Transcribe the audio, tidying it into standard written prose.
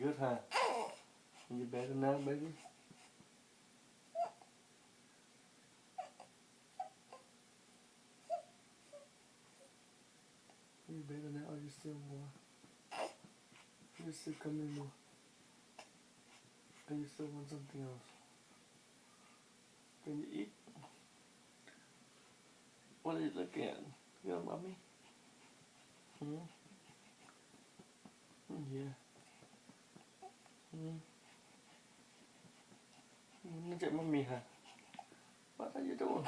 good, huh? You better now, baby? You better now, or you still more? You still coming more? Or you still want something else? Can you eat? What are you looking at? Your mommy? Hmm? Yeah. Hmm? Look at mommy, huh? What are you doing?